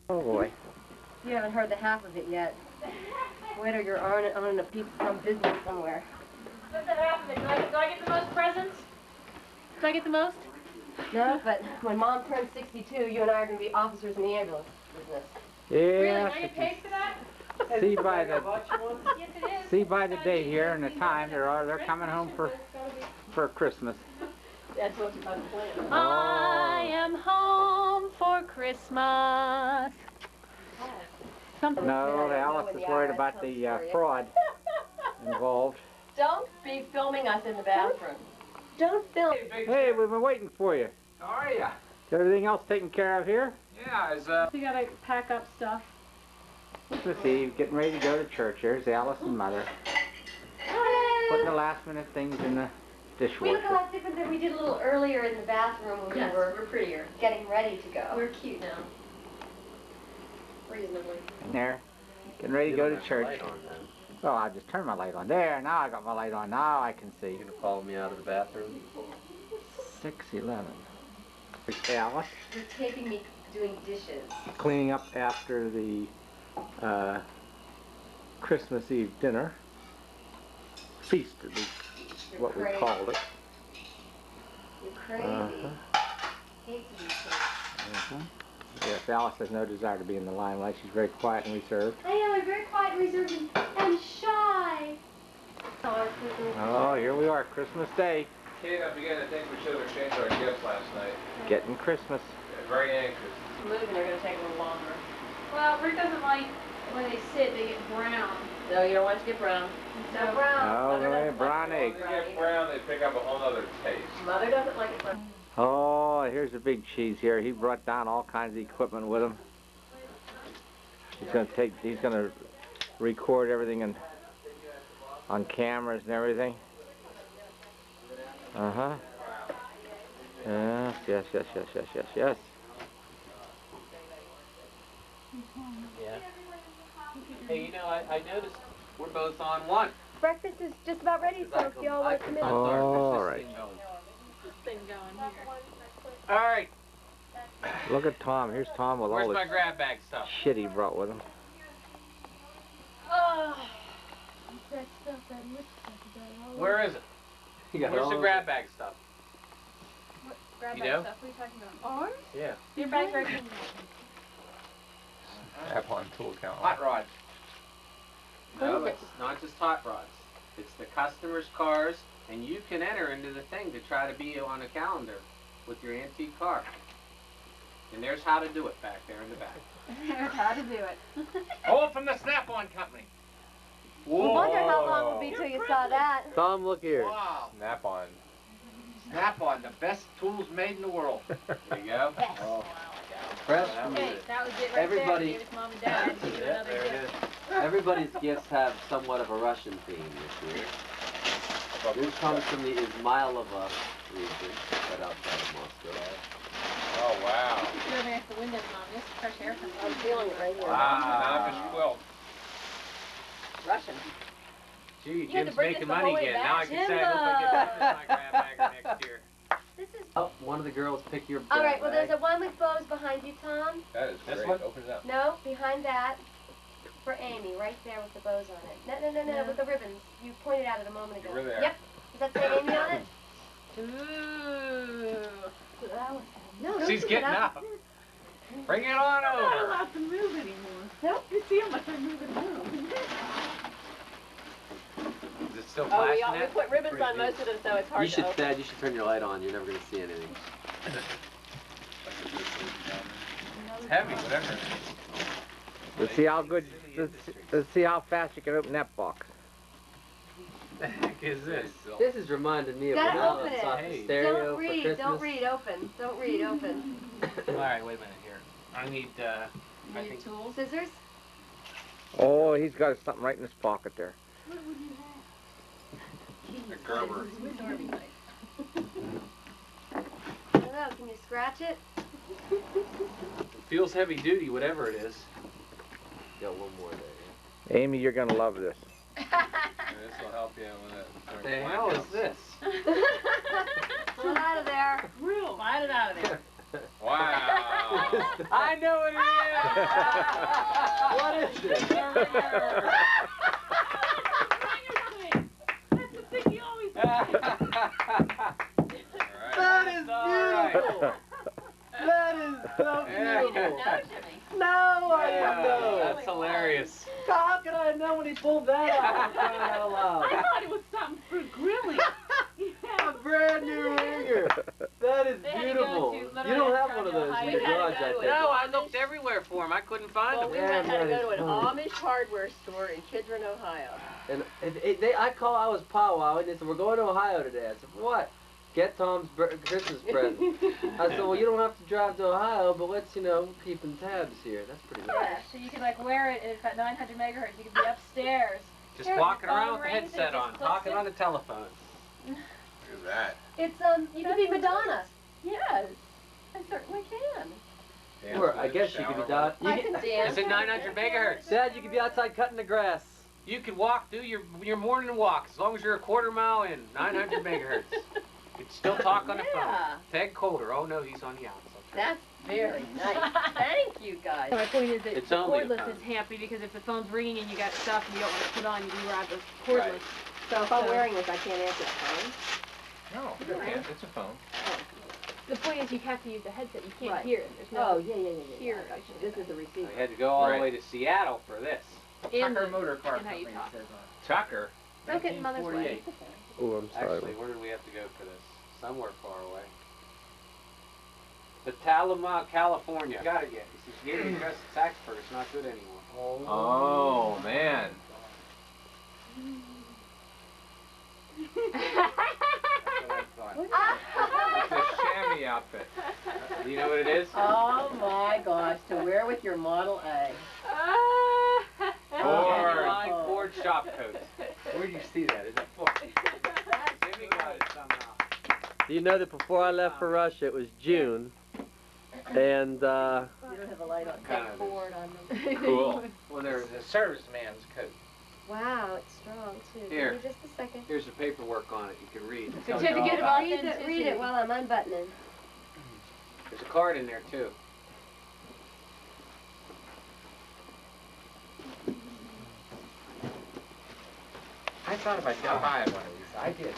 Oh boy. You haven't heard the half of it yet. Wait till you're owning a piece of business somewhere. What's the half of it? Do I get the most presents? Do I get the most? No, but when Mom turns 62, you and I are going to be officers in the ambulance business. Yeah. Really? I get paid for that? See by the Yes, it is. see by the day here and the time they're coming home for Christmas. That's what's about to plan. I am home for Christmas. Something. No, Alice is worried about the fraud involved. Don't be filming us in the bathroom. Don't film. Hey, we've been waiting for you. How are ya? Is everything else taken care of here? Yeah, We gotta pack up stuff. Christmas Eve, getting ready to go to church. There's Alice and Mother. Putting the last minute things in the We look a dishwasher. lot different than we did a little earlier in the bathroom when Yes, we were we're prettier. getting ready to go. We're cute now. Reasonably. In there, getting ready to go to church. Oh, I just turned my light on. There, now I got my light on. Now I can see. You gonna follow me out of the bathroom? 6:11. Alice, You're taping me doing dishes. cleaning up after the Christmas Eve dinner. Feast, at least, You're what we crazy. called it. You're crazy. Hate to be crazy. Yes, Alice has no desire to be in the limelight. She's very quiet and reserved. I am. I'm very quiet and reserved and shy. Oh, here we are, Christmas Day. Kate, I began to think we should have exchanged our gifts last night. Getting Christmas. Yeah, very anxious. Moving, they're going to take a little longer. Well, Rick doesn't like when they sit, they get brown. No, you don't want to get brown. No brown. Oh, Mother right, doesn't brown like egg. When they get brown, they pick up a whole other taste. Mother doesn't like it brown. Oh, here's the big cheese here. He brought down all kinds of equipment with him. He's gonna record everything on cameras and everything. Uh-huh. Yes. Yeah. Hey, you know, I noticed we're both on one. Breakfast is just about ready, so if y'all want to come in. All right. This thing going here. All right. Look at Tom. Here's Tom with Where's all my the grab bag stuff? shit he brought with him. Where is it? Where's the grab bag stuff? Grab You that know? stuff. What are you talking about? Ours? Yeah. Your bag's right here. Snap-on tool count. Hot rods. No, it's not just hot rods. It's the customer's cars, and you can enter into the thing to try to be on a calendar with your antique car. And there's how to do it back there in the back. Here's how to do it. Oh, from the Snap-on company. I wonder how long it would be till you saw that. Tom, look here. Wow. Snap-on. Snap-on, the best tools made in the world. There you go. Oh. Fresh Okay, that was it right Everybody- there. Gave his mom and dad. Give you Yeah, another there it gift. is. Everybody's gifts have somewhat of a Russian theme this year. Yours comes from the Izmailova region, right outside of Moscow. Oh, wow. You're over next to the window, Mom. This fresh air comes I'm feeling it right here. Wow. Anonymous quilt. Russian. Gee, You had to Jim's bring making this the money whole way again. back. Now I can say I hope I get this in my grab bag next year. This is. Oh, one of the girls pick your All right. Well, bag. there's a one with bows behind you, Tom. That is This great. one? Open it up. No, behind that. For Amy, right there with the bows on it. No, with the ribbons. You pointed out it a moment ago. You were there. Yep. Does that say Amy on it? Ooh. No, don't She's do getting that. up. Bring it on I'm not over. allowed to move anymore. Nope. You see how much I'm moving around. Is it still Oh, flashing we it? put ribbons on most of them, so it's hard You should, to open. Dad, you should turn your light on. You're never going to see anything. It's heavy, whatever it is. Let's see how good. Let's see how fast you can open that box. The heck is this? This is reminding me of Gotta when I open it. saw Hey. the stereo Don't for read, Christmas. don't read, open. Don't read, open. All right, wait a minute here. I need, I Need think, tools. Scissors? Oh, he's got something right in his pocket there. A Gerber. Absorbing knife. I don't know, can you scratch it? it feels heavy duty, whatever it is. Got one more there. Amy, you're gonna love this. This will help you with it. What the hell is this? Pull it out of there. Real. Slide it out of there. Wow. I know what it is! What is it? That's the thing he always says. That is beautiful! That is so beautiful! No, I didn't know! That's hilarious. How could I know when he pulled that out? For crying out loud? I thought it was something for grilling. A brand new ringer! That is They had to go beautiful. to You literally don't have Cargill one of those in High. your We had to garage, go I to think. it. No, No, I I looked everywhere for him. I couldn't find Well, him. we Yeah, had to that go is to an funny. Amish hardware store in Kidron, Ohio. And I was powwowing, and they said, we're going to Ohio today. I said, for what? Get Tom's Christmas present. I said, well, you don't have to drive to Ohio, but let's, keep in tabs here. That's pretty nice. Yeah, so you can like wear it and it's got 900 megahertz. You can be upstairs. Just Here, walking your around phone with the rings and headset it just on, clips talking in. on the telephone. Look at that. It's you can be Madonna. Yes, I certainly can. Dance Or with I it, guess you could be shower down. I can dance. It's at 900 megahertz. Dad, you could be outside cutting the grass. You could walk, do your morning walk, as long as you're a quarter mile in, 900 megahertz. You could still talk on the phone. Yeah. Ted Colder, oh no, he's on the outside. That's very nice. Thank you, guys. My point is that It's the only a cordless phone. is happy because if the phone's ringing and you got stuff and you don't want to put on, you can grab the cordless. So if I'm wearing this, I can't answer the phone? No, you can't. It's a phone. The point is you have to use the headset. You can't Right. hear it. There's Oh, no yeah. Here, Gotcha. actually. This is the receiver. I had to go all the Right. way to Seattle for this. in Tucker the, Motor Car and how you Company, talk. it says on it. Tucker. Don't get in mother's way. 1948. Oh, I'm sorry. Actually, where did we have to go for this? Somewhere far away. Petaluma, California. Gotta get. He says, you gave me the address to Saxburg. It's not good anymore. Oh, man. That's what I thought. It's a chamois outfit. Do you know what it is? Oh my gosh, to wear with your Model A. Ford. Line Ford shop coat. Where do you see that? Is it Ford? Jimmy got it somehow. Do you know that before I left for Russia, it was June, and You don't have a light on. Kind of Forward on them. Cool. Well, there's It's a serviceman's coat. Wow, it's strong too. Here. Give me just a second. here's the paperwork on it. You can read. It tells you all Certificate of about it. Read it while I'm unbuttoning. There's a card in there too. I thought about buying one of these. I did.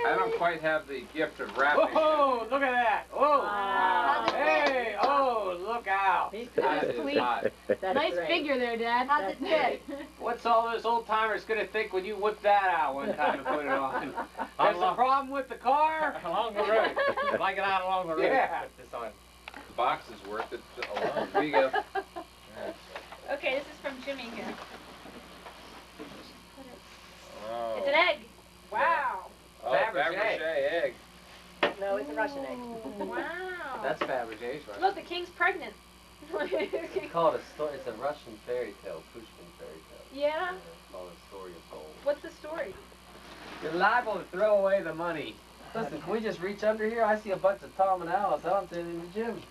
I don't quite have the gift of wrapping. Whoa! Look at that! Whoa! Wow. Hey! Oh! Look out! That is Please. hot. That's Nice great. figure there, Dad. How's it fit? What's all those old timers gonna think when you whip that out one time and put it on? There's a problem with the car? Along the road. If I get out along the road, Yeah. put this on. The box is worth it alone. There you go. Okay, this is from Jimmy here. Oh. It's an egg. Wow. Oh, Fabergé. Fabergé egg. No, it's a Russian egg. Wow. That's Fabergé's, right? Look, the king's pregnant. it's called a story. It's a Russian fairy tale, Pushkin fairy tale. Yeah. It's called a story of gold. What's the story? You're liable to throw away the money. Listen, can we just reach under here? I see a bunch of Tom and Alice out there in the gym.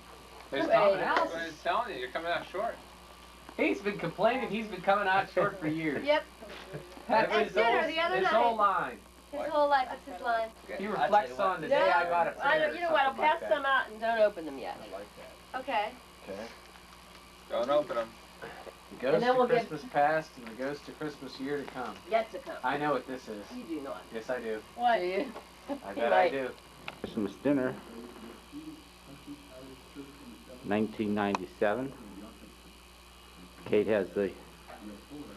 There's Wait. Tom and Alice. I'm telling you, you're coming out short. He's been complaining he's been coming out short for years. Yep. That's At his dinner whole, the other his night. whole line. His whole life is his line. He I'll reflects tell you what. on the day I got a I dinner know, or you know what, I'll something like pass that. some out and don't open them yet. I like that. Okay. Okay. Don't open them. It goes And then to we'll get- Christmas past and it goes to Christmas year to come. Yet to come. I know what this is. You do not. Yes, I do. What? Do you? I You bet I might. do. Christmas dinner, 1997. Kate has the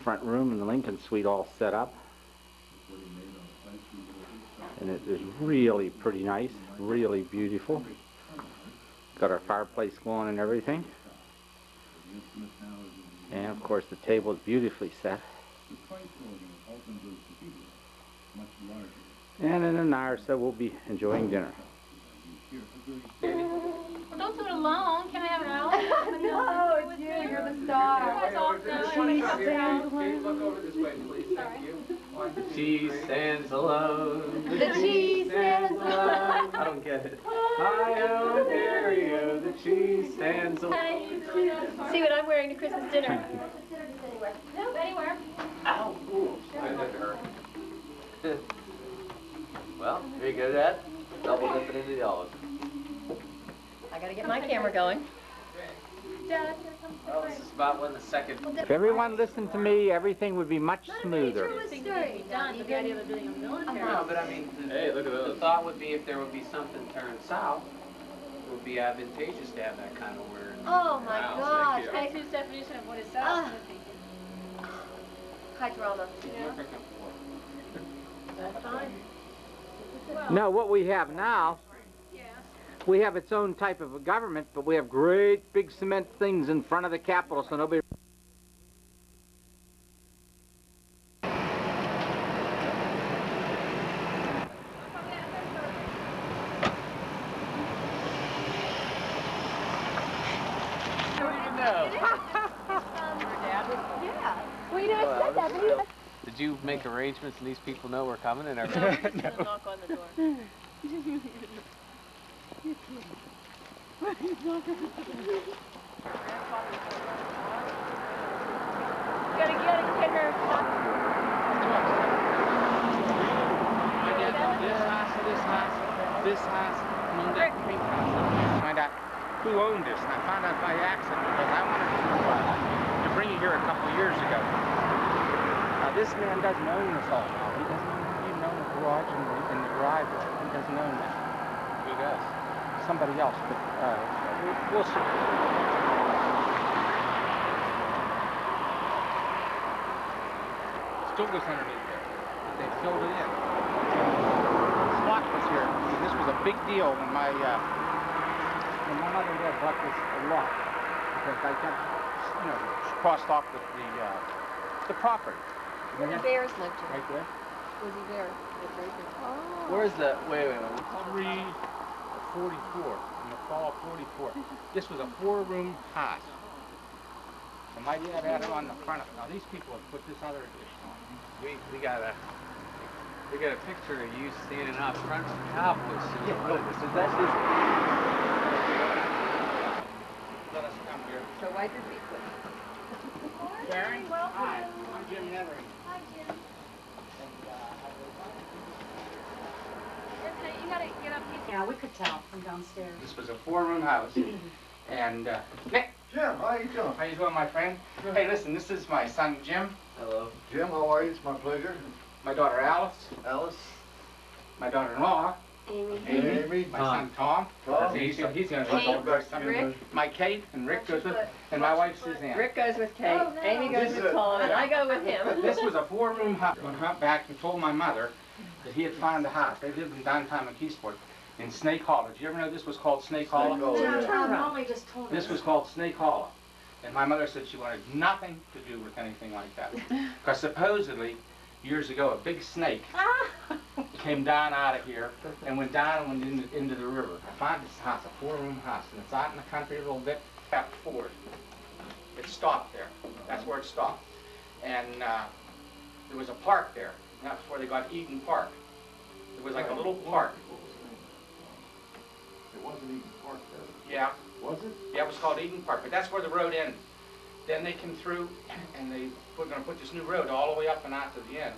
front room and the Lincoln Suite all set up. And it is really pretty nice, really beautiful. Got our fireplace going and everything. And of course the table is beautifully set. And in an hour or so we'll be enjoying dinner. Well, don't do it alone. Can I have an hour? No, it's you. You're the star. That's all. Please look over this way, please. Thank you. She stands alone. The cheese stands alone. I don't get it. I know, Mario, the cheese stands alone. See what I'm wearing to Christmas dinner. Nope, anywhere. Ow. Ooh. I didn't hurt. Well, here you go, Dad. Double dipping into the olive. I gotta get my camera going. Dad, here comes the Well, this is about when the second. If everyone listened to me, everything would be much smoother. thing that needs to be done, but the idea of doing a military. No, but I mean, Hey, look at the those. thought would be if there would be something turned south, it would be advantageous to have that kind of word. Oh my Wow, gosh. thank That's his definition of what is south, Ah. I'm thinking. High drama. Yeah. That's fine. Well, No, what we have now, yeah. we have its own type of a government, but we have great big cement things in front of the Capitol, so nobody... Well, you know, I said that, but you Did you make arrangements and these people know we're coming and No, everything? we're just gonna knock on the door. Gotta get her. My dad bought this house, and owned that pink house. Find out who owned this, and I found out by accident because I wanted to bring it here a couple of years ago. Now this man doesn't own this all now. He doesn't even own the garage and the driveway. He doesn't own that. Who does? Somebody else, but we'll see. Still goes underneath there. They filled it in. Slot was here. And this was a big deal when my mother and dad bought this lot because I got, crossed off the property. Where the bears lived here. Right there. Was he there? Right there. Oh. Where's the, wait. 344 in the fall of 44. This was a 4-room house. And my dad had it on the front of it. Now these people have put this other addition on. We got a picture of you standing out front of the Cowboys. Let us come here. So why did we put? Karen? Hi, I'm Jim Heatherington. Hi, Jim. You gotta get up here. Yeah, we could tell from downstairs. This was a 4-room house. And Nick, Jim, how you doing? how you doing, my friend? Hey, listen, this is my son Jim, Hello. Jim, how are you? It's my pleasure. my daughter Alice, Alice, my daughter-in-law, Amy. Amy, my son Tom. Tom. He's gonna Kate, go back to Rick. my Kate, and Rick goes with, and my wife Suzanne. Rick goes with Kate, Oh, no. Amy goes This with is- Tom, and I go with him. This was a 4-room house. I went back and told my mother that he had found the house. They lived in downtown McKeesport in Snake Hollow. Did you ever know this was called Snake Hollow? Snake Hollow. No, Molly just told us. This was called Snake Hollow. And my mother said she wanted nothing to do with anything like that. Because supposedly, years ago, a big snake came down out of here and went down and went into the river. I found this house, a 4-room house, and it's out in the country a little bit. Tapped Ford. It stopped there. That's where it stopped. And there was a park there. And that's where they got Eden Park. It was like a little park. It wasn't even Park there. Yeah. Was it? Yeah, it was called Eden Park, but that's where the road ended. Then they came through, and they were going to put this new road all the way up and out to the end.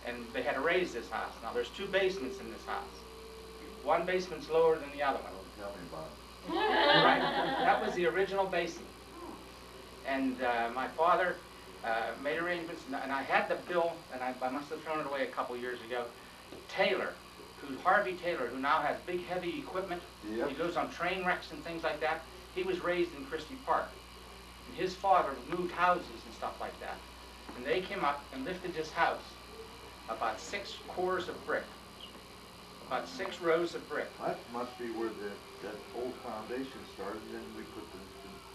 And they had to raise this house. Now, there's 2 basements in this house. One basement's lower than the other one. Don't tell me about it. Right. That was the original basement. And my father made arrangements, and I had the bill, and I must have thrown it away a couple years ago. Harvey Taylor, who now has big, heavy equipment. Yep. He goes on train wrecks and things like that. He was raised in Christie Park. And his father moved houses and stuff like that. And they came up and lifted this house about 6 cores of brick, about 6 rows of brick. That must be where that old foundation started, and then we put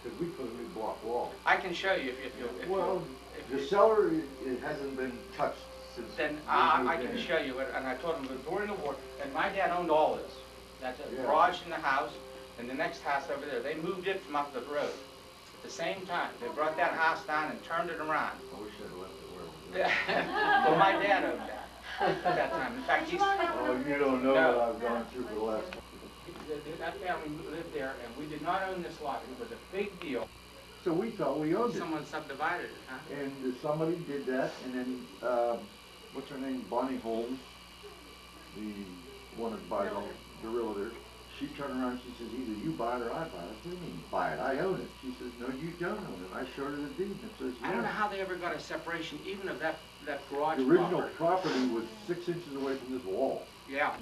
because we put a new block wall. I can show you if you. Well, if the you- cellar, it hasn't been touched since. Then we I moved can in. show you it, and I told him that during the war, and my dad owned all this. That's a Yeah. garage in the house, and the next house over there. They moved it from up the road. At the same time, they brought that house down and turned it around. I wish I'd left it where it was. Well, my dad owned that at that time. In fact, he's... Oh, you don't know No. what I've gone through for the last. That family lived there, and we did not own this lot. It was a big deal. So we thought we owned it, Someone subdivided it, huh? and somebody did that, and then what's her name, Bonnie Holmes, the one that buys all the realtor. she turned around, she says, either you buy it or I buy it. What do you mean buy it? I own it. She says, no, you don't own it. I showed her the deed and it says, I don't know yes. how they ever got a separation, even of that garage The original property. property was 6 inches away from this wall. Yeah.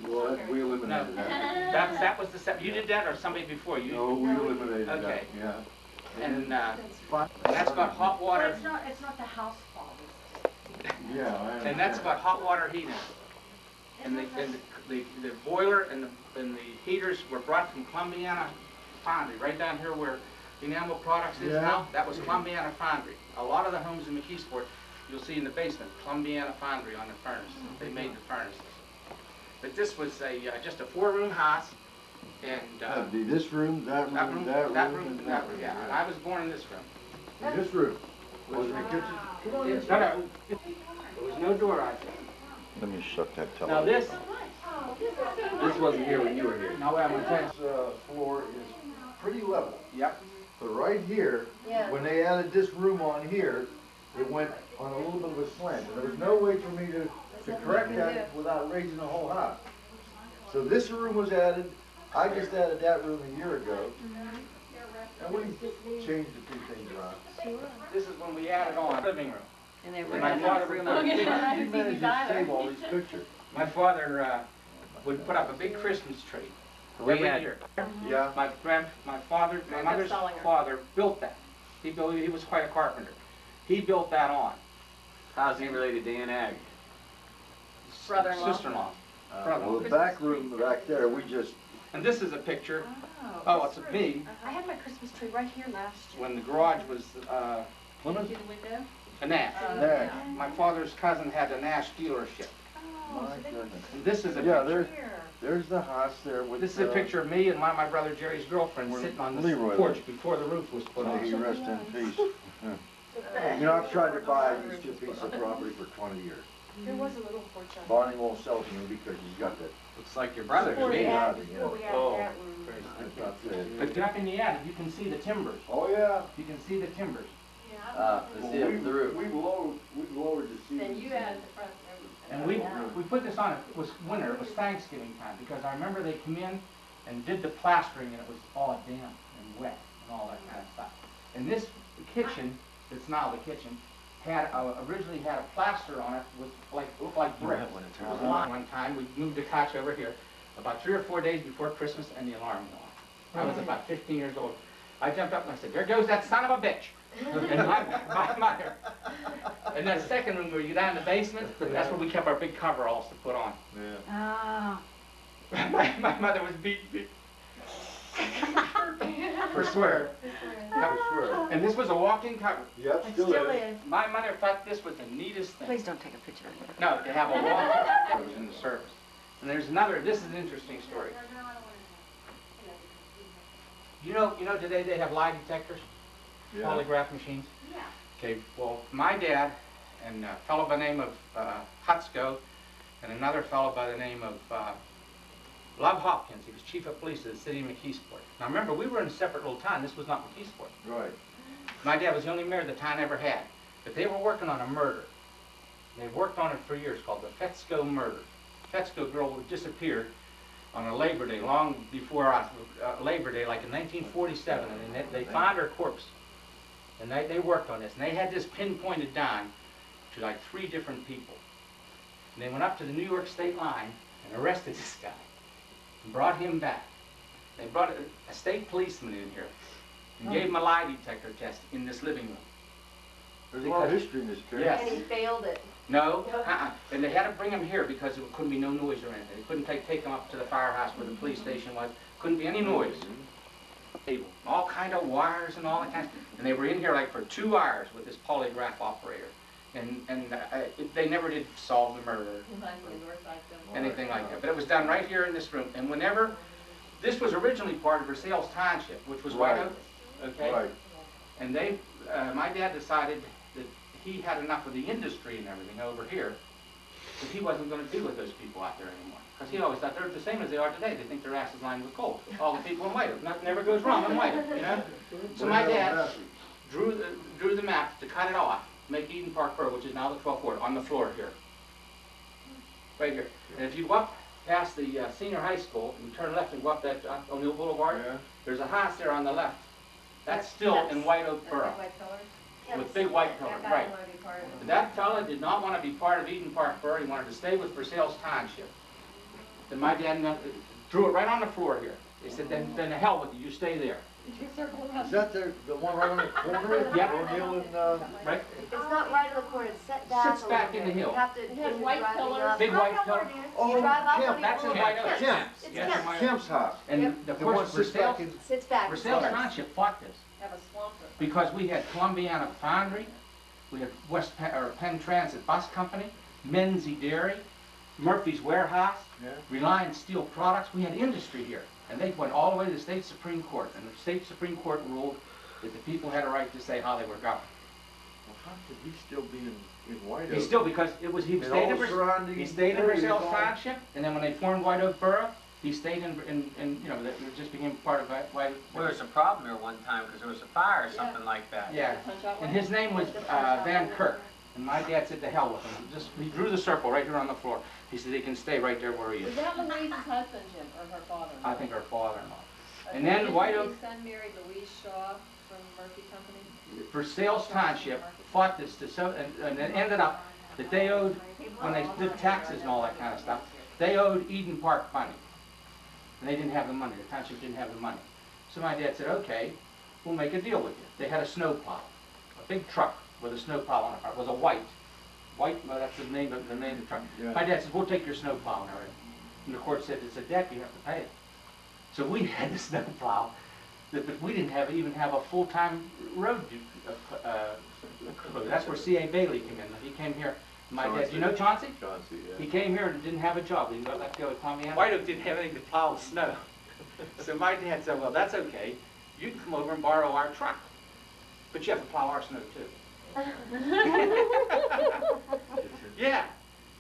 Well, we No, eliminated that. that was you did that or somebody before you? No, we eliminated that, Okay. yeah. And that's got hot But water, it's not the house fault. Yeah, I understand. and that's got hot water heating. And the boiler and the heaters were brought from Columbiana Foundry, right down here where Enamel Products is Yeah. now. That was Columbiana Foundry. A lot of the homes in McKeesport, you'll see in the basement, Columbiana Foundry on the furnace. They made the furnaces. But this was just a 4-room house, and This room, that room, that room, and that room, yeah. And I was born in this room. And this room was the kitchen. No, there was no door out there. Let me shut that Now this wasn't here when you were here. now I'm gonna tell you. This floor is pretty level. Yep. But right here, Yeah. when they added this room on here, it went on a little bit of a slant. And there was no way for me to correct that without raising the whole house. So this room was added. I just added that room a year ago. And we changed a few things around. This is when we added on living room. And they And were my father would put a big, You managed to save all these pictures. my father would put up a big Christmas tree every year. Yeah. My mother's father built that. He was quite a carpenter. He built that on. How's he related to Aunt Ag? Brother-in-law. Sister-in-law. Well, the back room back there, we just, And this is a picture. Oh, Oh, it's a me I had my Christmas tree right here last year. when the garage was Plymouth? See the window? a Nash. There. My father's cousin had a Nash dealership. My goodness. And this is a Yeah, picture. there's the house there with. This is a picture of me and my brother Jerry's girlfriend Where sitting on the Leroy porch lived. before the roof was put May on. he rest in peace. Yeah. You know, I've tried to buy these 2 pieces of property for 20 years. There was a little porch on Bonnie won't sell to me because he's got that. Looks like your brother to Before we me. added Yeah. that room. That's not it. But up in the attic, you can see the timbers. Oh, yeah. You can see the timbers. To see up the roof. We've lowered the ceiling. And you added the front room. And we put this on, it was winter, it was Thanksgiving time, because I remember they come in and did the plastering and it was all damp and wet and all that kind of stuff. And this kitchen, it's now the kitchen, had originally had a plaster on it with looked like brick. It was lined. One time we moved the couch over here about 3 or 4 days before Christmas and the alarm went off. I was about 15 years old. I jumped up and I said, "There goes that son of a bitch." And my mother. And that second room where you down in the basement, that's where we kept our big coveralls to put on. Yeah. Ah. My mother was beat. For swear. I swear. And this was a walk-in cupboard. Yep, It still still is. is. My mother thought this was the neatest thing. Please don't take a picture of it. No, to have a walk-in that was in the service. And there's another, this is an interesting story. You know today they have lie detectors? Yeah. Polygraph machines? Yeah. Okay, well, my dad and a fellow by the name of Hutsko and another fellow by the name of Love Hopkins, he was chief of police of the city of McKeesport. Now remember, we were in a separate little town, this was not McKeesport. Right. My dad was the only mayor the town ever had, but they were working on a murder. They worked on it for years, called the Fetsko murder. Fetsko girl disappeared on a Labor Day, long before Labor Day, like in 1947, and they found her corpse. And they worked on this, and they had this pinpointed down to like 3 different people. And they went up to the New York state line and arrested this guy and brought him back. They brought a state policeman in here and gave him a lie detector test in this living room. There's a lot of history in this case. Yes. And he failed it. No, and they had to bring him here because there couldn't be no noise or anything. They couldn't take him up to the firehouse where the police station was. Couldn't be any noise. All kind of wires and all that kind of stuff. And they were in here like for 2 hours with this polygraph operator. And they never did solve the murder, anything like that. But it was done right here in this room. And whenever, this was originally part of Versailles Township, which was right over, okay? Right. And my dad decided that he had enough of the industry and everything over here, that he wasn't going to deal with those people out there anymore. Because he always thought they're the same as they are today. They think their asses lined with gold. All the people in white. Nothing ever goes wrong in white, you know? So my dad drew the map to cut it off, make Eden Park Borough, which is now the 12th ward, on the floor here. Right here. And if you go up past the senior high school, and you turn left and go up that O'Neill Boulevard, Yeah. there's a house there on the left. That's still Yes. in White Oak Borough, with big white pillars, right. And that fella did not want to be part of Eden Park Borough. He wanted to stay with Versailles Township. Then my dad threw it right on the floor here. He said, then the hell with you stay there. Is that the one right on the corner? Yep. O'Neill and, Right? It's not right on the corner, it's set back Sits back in the hill. You have to, It has when you're white driving pillars. up. Big I white know where pillar. it is. Oh, You drive up Kemp. on That's in the White Oak. Kemp. It's Yes. Kemp. Kemp's house. And Yep. of The one course, sits back Versailles, in, Sits back. Versailles Yes. Township fought this Have a swamp. because we had Columbiana Foundry, we had Penn Transit Bus Company, Menzie Dairy, Murphy's Warehouse, yeah. Reliance Steel Products. We had industry here, and they went all the way to the state Supreme Court, and the state Supreme Court ruled that the people had a right to say how they were governed. Well, how could he still be in White Oak? He still, because he And stayed all in surrounding he stayed in areas Versailles all- Township, and then when they formed White Oak Borough, he stayed in you know, it just became part of White Well, there was a problem here one time because there was a fire or something like that. Yeah, and his name was Van Kirk, and my dad said to hell with him. He drew the circle right here on the floor. He said he can stay right there where he Was is. that Louise's husband, Jim, or her father? I think her father-in-law. And then White Oak, His son married Louise Shaw from Murphy Company? Versailles Township fought this and it ended up that they owed, when they did taxes and all that kind of stuff, they owed Eden Park money. And they didn't have the money, the township didn't have the money. So my dad said, okay, we'll make a deal with you. They had a snowplow, a big truck with a snowplow on it. It was a white, well, that's the name of the truck. Yeah. My dad said, we'll take your snowplow and everything. And the court said, it's a debt, you have to pay it. So we had the snowplow, but we didn't even have a full-time road crew. That's where C.A. Bailey came in. He came here. My dad, do you know Chauncey? Chauncey, yeah. He came here and didn't have a job. He got let go at Columbiana. White Oak didn't have anything to plow snow. So my dad said, well, that's okay. You can come over and borrow our truck. But you have to plow our snow too. Yeah,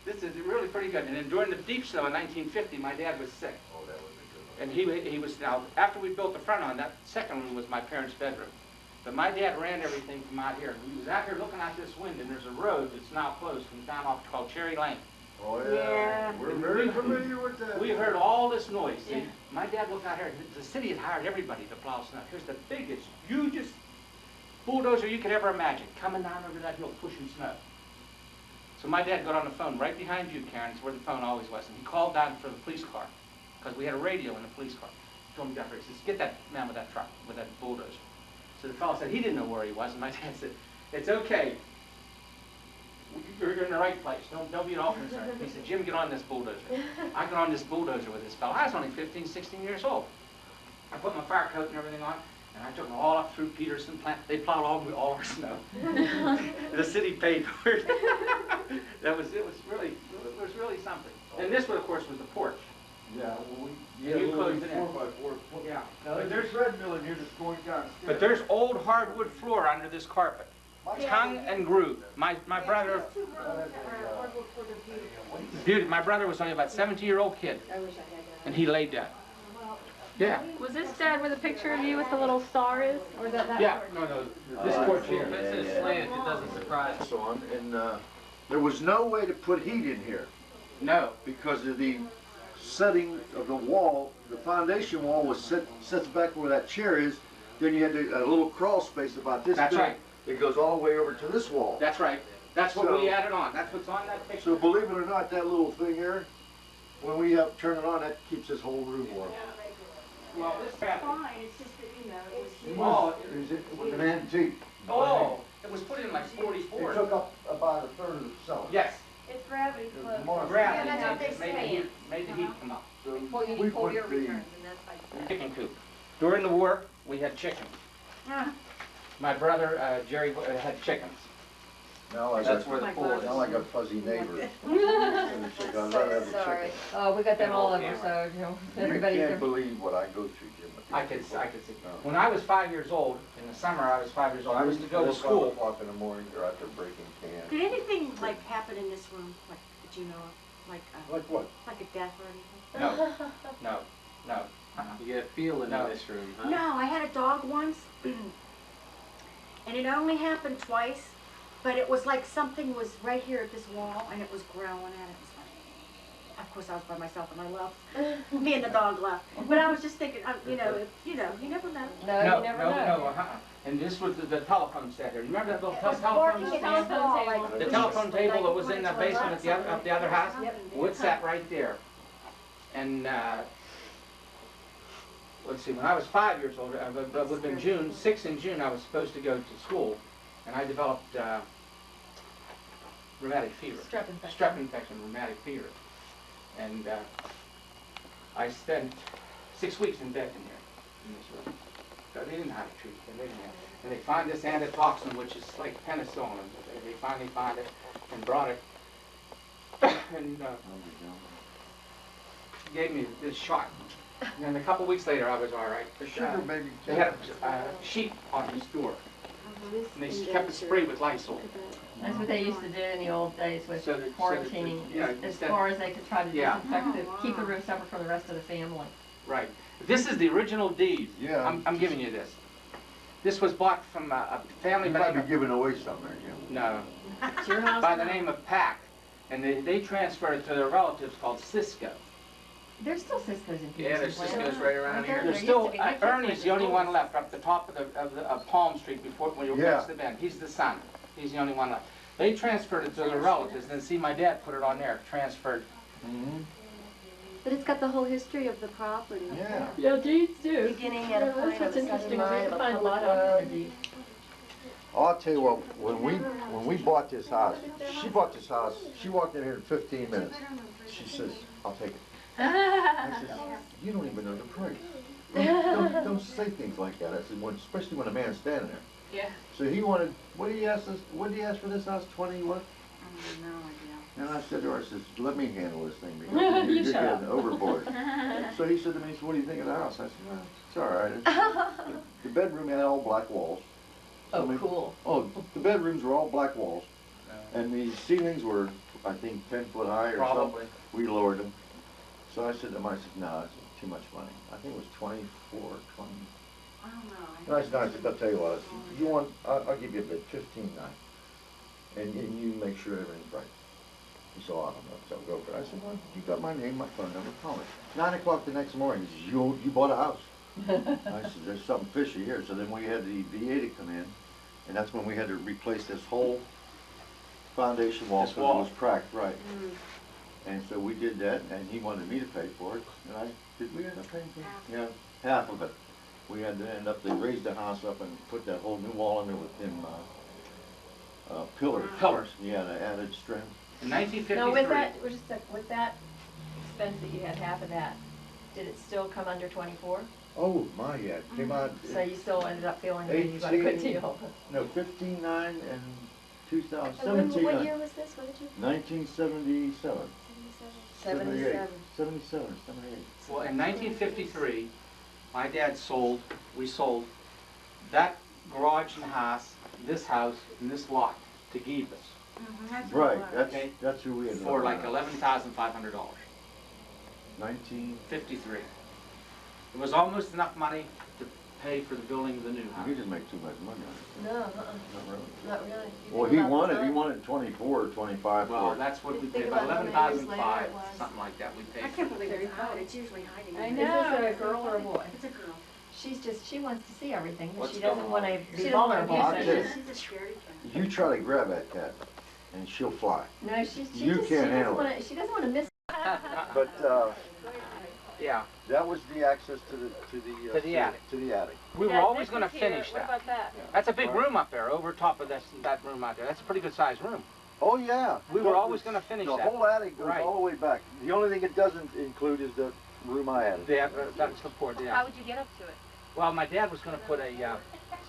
this is really pretty good. And then during the deep snow in 1950, my dad was sick. Oh, that was a good one. And he was, now, after we built the front on, that second room was my parents' bedroom. But my dad ran everything from out here. We was out here looking out this window, and there's a road that's now closed from down off called Cherry Lane. Oh, yeah. We're very familiar with that. We heard all this noise. See, my dad looked out here. The city had hired everybody to plow snow. Here's the biggest, hugest bulldozer you could ever imagine, coming down over that hill pushing snow. So my dad got on the phone right behind you, Karen. It's where the phone always was. And he called down for the police car, because we had a radio in the police car. He told me down here, he says, get that man with that truck, with that bulldozer. So the fellow said he didn't know where he was, and my dad said, it's okay. You're in the right place. Don't be at all concerned. He said, Jim, get on this bulldozer. I got on this bulldozer with this fellow. I was only 15, 16 years old. I put my fire coat and everything on, and I took them all up through Peterson plant. They plowed all our snow. The city paid for it. It was really something. And this one, of course, was the porch. Yeah, well, You closed it in. 4x4. Yeah. Now, there's treadmill in here that's going down. But there's old hardwood floor under this carpet. Tongue and groove. My brother, my brother was only about a 17-year-old kid, and he laid down. Yeah. Was this, Dad, where the picture of you with the little star is? Or is that Yeah. No. This porch here. If it's a slant, it doesn't surprise me. On, and there was no way to put heat in here No. because of the setting of the wall. The foundation wall was sets back where that chair is. Then you had a little crawl space about this That's big. right. It goes all the way over to this wall. That's right. That's what So- we added on. That's what's on that picture. So believe it or not, that little thing here, when we have turn it on, that keeps this whole room warm. Well, this fabric. Fine, it's just that, you know, Oh, It was an antique. it was put in like It 44. took up about a third of the cellar. Yes. It's gravity It was closed. marble. Gravity Yeah, that's what they made the heat come up. So Well, you we need polio put the, returns, and that's like. Chicken coop. During the war, we had chickens. My brother, Jerry, had chickens. now I That's got, where the pool is. now I got fuzzy neighbors. Sorry. Oh, we got them all over, so, you know, You everybody's. can't believe what I go through, Jim. I could see. When I was 5 years old, in the summer I was 5 years old, I used to go to 4 school. o'clock in the morning, they're out there breaking cans. Did anything like happen in this room, like, that you know of? Like what? Like a death or anything? No. You get a feeling No. in this room, huh? No, I had a dog once, and it only happened twice, but it was like something was right here at this wall, and it was growling at it. It was like, of course I was by myself and I left. Me and the dog left. But I was just thinking, you know, you never know. No, you never know. And this was the telephone set here. Remember that little was telephone working stand? against the wall, like, The telephone table that was in the basement of the other house? Yep. Well, it sat right there. And let's see, when I was 5 years old, it would have been June, 6 in June, I was supposed to go to school, and I developed rheumatic fever. Strep infection, rheumatic fever. And I spent 6 weeks in bed in here, in this room. So they didn't know how to treat it. They didn't have, and they find this antitoxin, which is like penicillin. And they finally find it and brought it, and gave me this shot. And then a couple weeks later, I was all right. But, Sugar baby. they had a sheet on his door, and they kept it sprayed with Lysol. That's what they used to do in the old days with quarantining, yeah, as far as they could try to disinfect it, keep the room separate from the rest of the family. Right. This is the original D's. Yeah. I'm giving you this. This was bought from a family You by might the be giving away something there, Jim. no, It's your house. by the name of Pack, and they transferred it to their relatives called Cisco. There's still Cisco's in Yeah, there's Cisco's right around here. There's still Ernie's the only one left up the top of Palm Street before when you Yeah. fix the bend. He's the son. He's the only one left. They transferred it to their relatives, and see, my dad put it on there, transferred. Mm-hmm. But it's got the whole history of the property. Yeah. Yeah, deeds do. Beginning at a point of a interesting. sudden You line can of find a lot public on road. deeds. I'll tell you what, when we bought this house, she bought this house, she walked in here in 15 minutes. She says, I'll take it. I said, you don't even know the price. Don't say things like that. I said, especially when a man's standing there. Yeah. So he wanted, what did he ask for this house, 20 what? No idea. And I said to her, I said, let me handle this thing because you're getting overboard. So he said to me, he said, what do you think of the house? I said, well, it's all right. The bedroom had all black walls. Oh, cool. Oh, the bedrooms were all black walls. And the ceilings were, I think, 10 foot high or Probably. something. We lowered them. So I said to him, I said, no, it's too much money. I think it was 24, 20. I don't know. No, I said, I'll tell you what, I said, you want, I'll give you a bid, 15.9. And you make sure everything's right. He said, oh, I don't know, so go for it. I said, well, you got my name, my phone number, call me. 9 o'clock the next morning, he says, you bought a house. I said, there's something fishy here. So then we had the VA to come in, and that's when we had to replace this whole foundation wall because it was cracked, right. And so we did that, and he wanted me to pay for it. And did we end up paying for it? Yeah, half of it. We had to end up, they raised the house up and put that whole new wall in there with them pillars. Pillars. Yeah, the added strength. In 1953. Now with that, with that expense that you had half of that, did it still come under 24? Oh, my, yeah, it came out. So you still ended up feeling that you got a good deal. No, 15.9 and 2000, What 17.9. year was this? What did you? 1977. 77. 77, 78. Well, in 1953, my dad we sold that garage and house, this house, and this lot to Givas Right, Okay. that's who we had. for like $11,500. 1953. It was almost enough money to pay for the building of the new house. He didn't make too much money on it. No, Not really. not really. You Well, think he about the time. wanted 24 or 25 Well, for it. that's what we Think paid, about about how many years 11,500, later it was. something like that we I paid. can't believe it's out. It's usually hiding. I in know. there. Is this a girl or a boy? It's a girl. She wants to see everything, but What's she doesn't going want on? to She be doesn't wanna vulnerable. be I'll tell you. She's a scaredy cat. You try to grab that cat, and she'll fly. No, she You can't handle it. She doesn't want to miss. But Yeah, that was the access to the attic. To the attic. we were always going to finish What that. about that? That's a big room up there, over top of that room out there. That's a pretty good sized room. Oh yeah. We were always going to finish The that. whole attic goes Right. all the way back. The only thing it doesn't include is the room I added. That's the port, How yeah. would you get up to it? Well, my dad was going to put a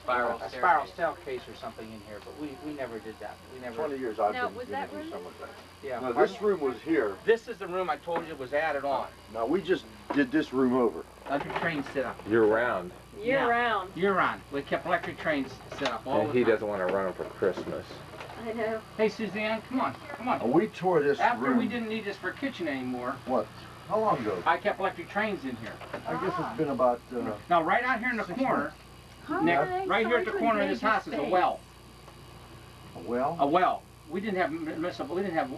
Spiral spiral staircase. staircase or something in here, but we never did that. We never. 20 years I've Now, been was gonna that do room some of that. Yeah. Now this room was here. This is the room I told you was added on. Now we just did this room over. Electric trains sit up. Year round, Year Yeah. round. Year round. We kept electric trains set up all and the he time. doesn't want to run them for Christmas. I know. Hey, Suzanne, come on, come on. We tore this After room. we didn't need this for a kitchen anymore, What? How long ago? I kept electric trains in here. I guess it's been about. Now, right out here in the 6 corner, months. right here at the corner of this house is a well. Well. A well. We didn't have municipal. We didn't have.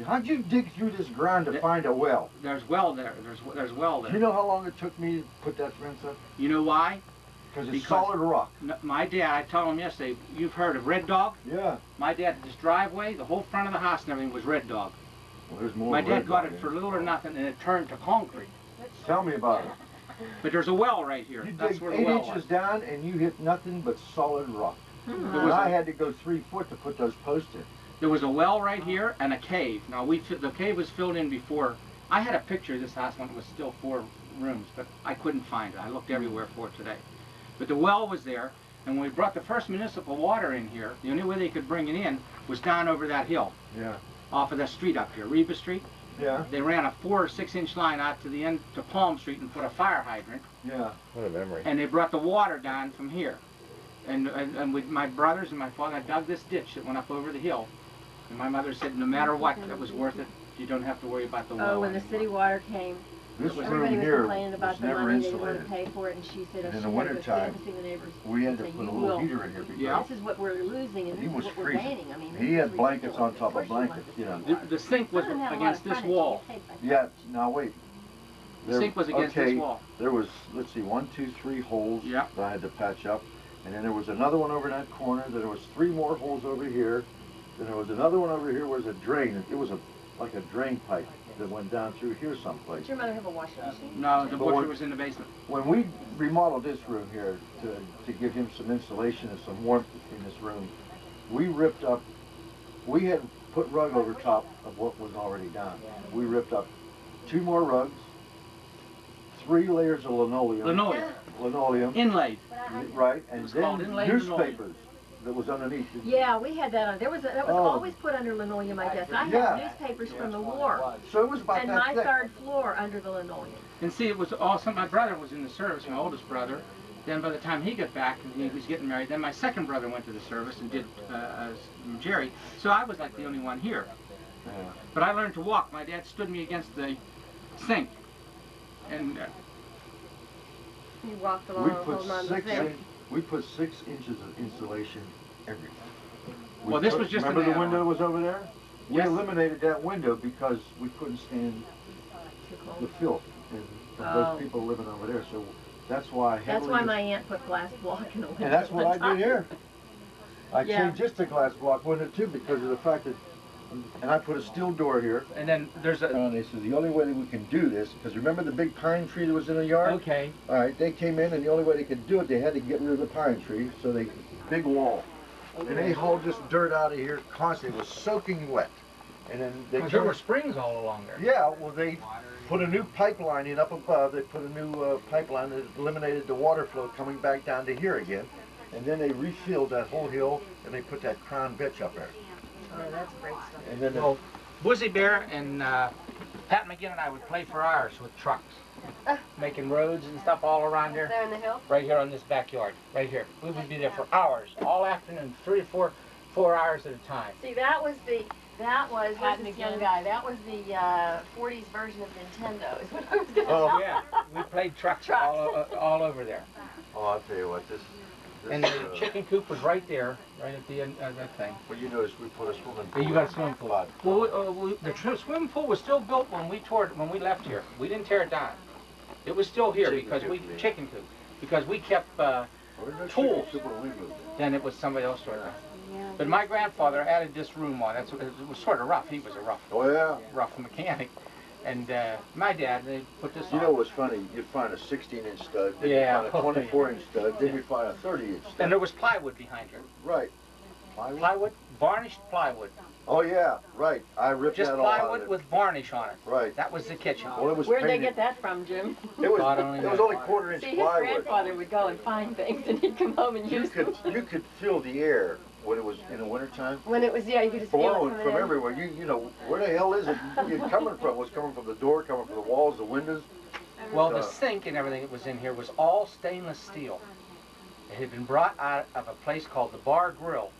How'd you dig through this ground to find a well? There's well there. There's well there. Do you know how long it took me to put that fence up? You know why? Because solid rock. My dad, I told him yesterday, you've heard of Red Dog? Yeah. My dad, this driveway, the whole front of the house and everything was Red Dog. Well, there's more. My dad got it for little or nothing, and it turned to concrete. Tell me about it. But there's a well right here. You That's dig where the 8 well inches was. down, and you hit nothing but solid rock. There And was I a- had to go 3 foot to put those posts in. There was a well right here and a cave. Now the cave was filled in before. I had a picture of this house when it was still 4 rooms, but I couldn't find it. I looked everywhere for it today. But the well was there, and when we brought the first municipal water in here, the only way they could bring it in was down over that hill. Yeah. Off of that street up here, Reba Street. Yeah. They ran a 4 or 6 inch line out to the end to Palm Street and put a fire hydrant. Yeah. What a memory. And they brought the water down from here. And with my brothers and my father, I dug this ditch that went up over the hill. And my mother said, no matter what, it was worth it. You don't have to worry about the well Oh, when the anymore. city water came, This everybody room was here complaining was about the never money, they didn't want insulated. to pay for it, and she said, oh, And in she the had to go wintertime, canvassing the neighbors. We had to Say, put a "You little will." heater in here because Yeah. This is what we're losing, and he this was is what we're freezing. gaining. I mean, He this had is blankets on ridiculous. top Of course of you want blankets, to you know. The sink was Doesn't have a lot against of this frontage, you wall. get paid by Yeah, frontage. now wait. The sink was against this wall. There was, let's see, 1, 2, 3 holes Yeah. that I had to patch up. And then there was another one over in that corner. Then there was 3 more holes over here. Then there was another one over here where was a drain. It was like a drain pipe that went down through here someplace. Did your mother have a washing machine? No, the But butcher when- was in the basement. When we remodeled this room here to give him some insulation and some warmth in this room, we ripped up, we had put rug over top of what was already done. We ripped up 2 more rugs, 3 layers of linoleum. Linoleum. Inlaid. Right, and was called then inlaid linoleum. newspapers that was underneath it. Yeah, we had that on. That was Oh. always put under linoleum, I guess. I Yeah. had newspapers from the war. So it was about And that my thick. 3rd floor under the linoleum. And see, it was awesome. My brother was in the service, my oldest brother. Then by the time he got back and he was getting married, then my second brother went to the service and did Jerry. So I was like the only one here. Yeah. But I learned to walk. My dad stood me against the sink. And You walked We along, put holding on to the 6 thing. we put 6 inches of insulation everywhere. Well, this was just an remember the add-on. window was over there? We Yes. eliminated that window because we couldn't stand the filth and Oh. those people living over there. So that's why That's why my aunt put glass block in the window. and that's what I did here. I Yeah. changed just a glass block window too because of the fact that, and I put a steel door here. and then there's a... And they said the only way that we can do this, because remember the big pine tree that was in the yard? Okay. All right, they came in and the only way they could do it, they had to get rid of the pine tree, so they, big wall. And they hauled this dirt out of here constantly, it was soaking wet. And then they Because there turned, were springs all along there. yeah, well they put a new pipeline in up above, they put a new pipeline that eliminated the water flow coming back down to here again. And then they refilled that whole hill and they put that crown bitch up there. Oh, that's great stuff. And then Well, Boozy Bear and Pat McGinn and I would play for hours with trucks. Making roads and stuff all around there. There in the hill? Right here on this backyard. Right here. We would be there for hours. All afternoon. 3 or 4 hours at a time. See, that was Pat this McGinn. young guy, that was the 40s version of Nintendo, is what I was going to Oh, Yeah. We played trucks, Trucks. all over there. oh, I'll tell you what, this And the chicken coop was right there, right at the end of that thing. well, you notice we put a swimming pool. Yeah, you got a swimming pool. Lot. Well, swimming pool was still built when we left here. We didn't tear it down. It was still here Chicken because coop, we you mean. chicken coop because we kept. Well, there's no tools. chicken soup when we moved there. Then it was somebody else doing that. But my grandfather added this room on. It was sort of rough. He was a Oh yeah. rough mechanic. And my dad, they put this You on. know what's funny? You'd find a 16-inch stud, then Yeah. you'd find a 24-inch stud, then you'd find a 30-inch stud. And there was plywood behind here. Right. Plywood? Plywood, varnished plywood. Oh yeah, right. I ripped Just that all out of plywood it. with varnish on it. Right. That was the kitchen. Well, it was Where'd they painted. get that from, Jim? It was, God only it was knows. only quarter-inch See, his plywood. grandfather would go and find things, and he'd come home and use them. You could feel the air when it was in the wintertime. When it was, yeah, you could just feel it Blowing coming from in. everywhere. You know, where the hell is it? You're coming from? Was coming from the door, coming from the walls, the windows. Well, the sink and everything that was in here was all stainless steel. It had been brought out of a place called the Bar Grill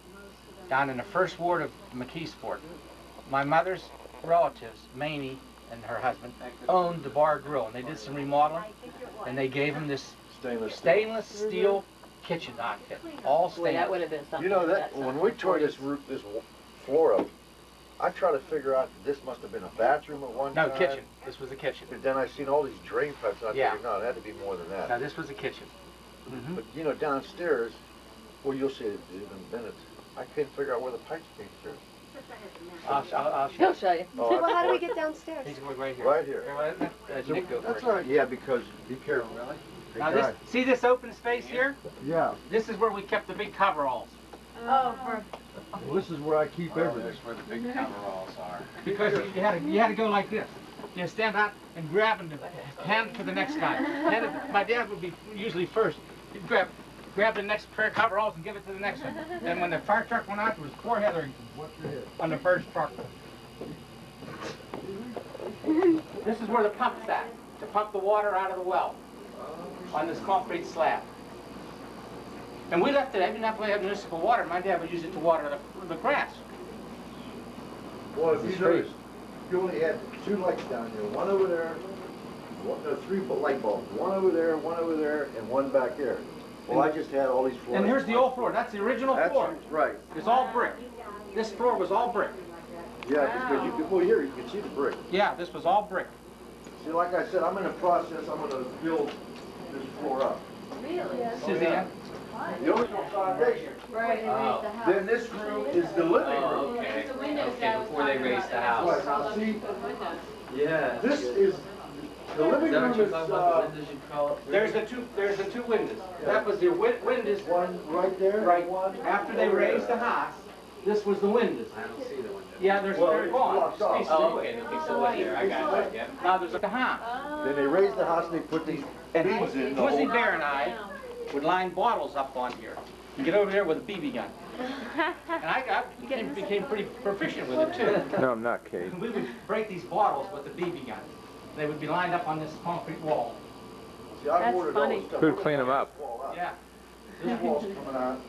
down in the first ward of McKeesport. My mother's relatives, Mamie and her husband, owned the Bar Grill, and they did some remodeling, and they gave him this stainless steel kitchen outfit, all Boy, that stainless. would have been something. You know that that when we tore this floor up, I try to figure out that this must have been a bathroom at one No, time. kitchen. This was a kitchen. And then I seen all these drain pipes, and I Yeah. figured, no, it had to be more than that. Now this was a kitchen. Mm-hmm. But you know, downstairs, well, you'll see it in minutes. I couldn't figure out where the pipes came through. I'll show He'll you. show you. Oh, Well, how do we get downstairs? He's going right here. right here. Nick, go That's first. all right. Yeah, because be careful. Really? Hey, Now guy. this, see this open space here? Yeah. This is where we kept the big coveralls. Oh, for Well, this is where I keep everything. There's where the big coveralls are. Because you had to go like this. You stand out and grab and hand it to the next guy. My dad would be usually first. He'd grab the next pair of coveralls and give it to the next one. Then when the fire truck went out, there was 4 Heatheringtons on the first truck. This is where the pump's at, to pump the water out of the well on this concrete slab. And we left it, even after we had municipal water, my dad would use it to water the grass. Well, if you notice, you only had 2 lights down here. One over there, no, 3 light bulbs. One over there, and one back there. Well, I just had all these floors. And here's the old floor. That's the original floor. Right. It's all brick. This floor was all brick. Yeah, because you can, well, here you can see the brick. Yeah, this was all brick. See, like I said, I'm in the process. I'm going to build this floor up. really? Suzanne? The original foundation. Right. Oh. Then this room is the living room. Oh, okay. The windows Okay, that I was before they talking raised the about. Right, house. now see, The windows. Yeah. this is, the living Is that room what you're is, talking about, the windows you call it? There's the 2 windows. That was the windows one right there, right one. after they raised the house. This was the windows. I don't see the windows. Yeah, Well, they're it's gone. blocked off. Piece Oh, of okay, wood. the piece of wood there, I got it, yeah. Now there's the house. Then they raised the house and they put these beams in the Pussy whole. Bear and I would line bottles up on here and get over there with a BB gun. And I became pretty proficient with it too. No, I'm not, Kate. And we would break these bottles with the BB gun. They would be lined up on this concrete wall. See, I That's ordered all funny. this stuff. Who'd clean 'em up? Yeah. This wall's coming out.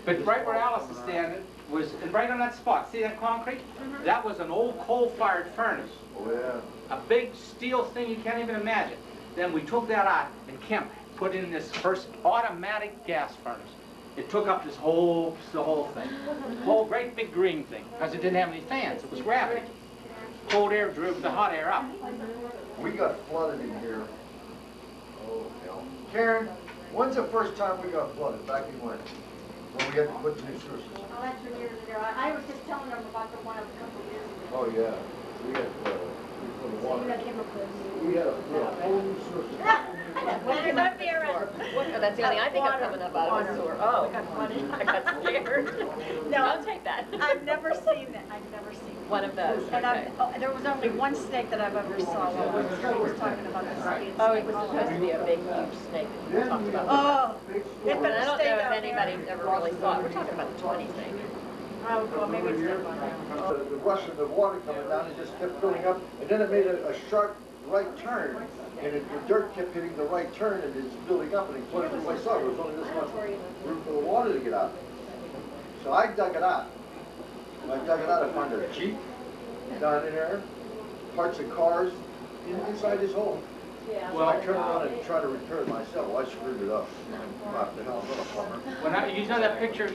But right where Alice is standing was right on that spot. See that concrete? That was an old coal-fired furnace. Oh, yeah. A big steel thing you can't even imagine. Then we took that out and Kemp put in this first automatic gas furnace. It took up the whole thing. Whole great big green thing. Because it didn't have any fans. It was gravity. Cold air drew the hot air up. We got flooded in here. Oh, hell. Karen, when's the first time we got flooded? Back in when? When we had to put the new sewer system? Oh, that's from years ago. I was just telling them about the one a couple of years ago. Oh, yeah. We had, we put the So water. you got chemicals. We had a whole new sewer system. What is that beer? That's the only thing I think of coming up out of the sewer. Oh, I got scared. No, I'll take that. I've never seen that. I've never seen that. One of those, And okay. there was only one snake that I've ever saw while he was talking about the snake. Oh, it was supposed to be a big, huge snake that we talked about. Oh, it But better I don't stay know if down there. anybody ever really saw it. We're talking about the 20 snake. Oh, well, maybe it's still on there. The rush of the water coming down, it just kept filling up, and then it made a sharp right turn, and the dirt kept hitting the right turn, and it's building up, and it flooded the place up. There was only this much room for the water to get out. So I dug it out. When I dug it out, I found a Jeep down in there, parts of cars inside this hole. Well, I turned around and tried to repair it myself. Well, I screwed it up. What the hell, I'm not a plumber. you know that picture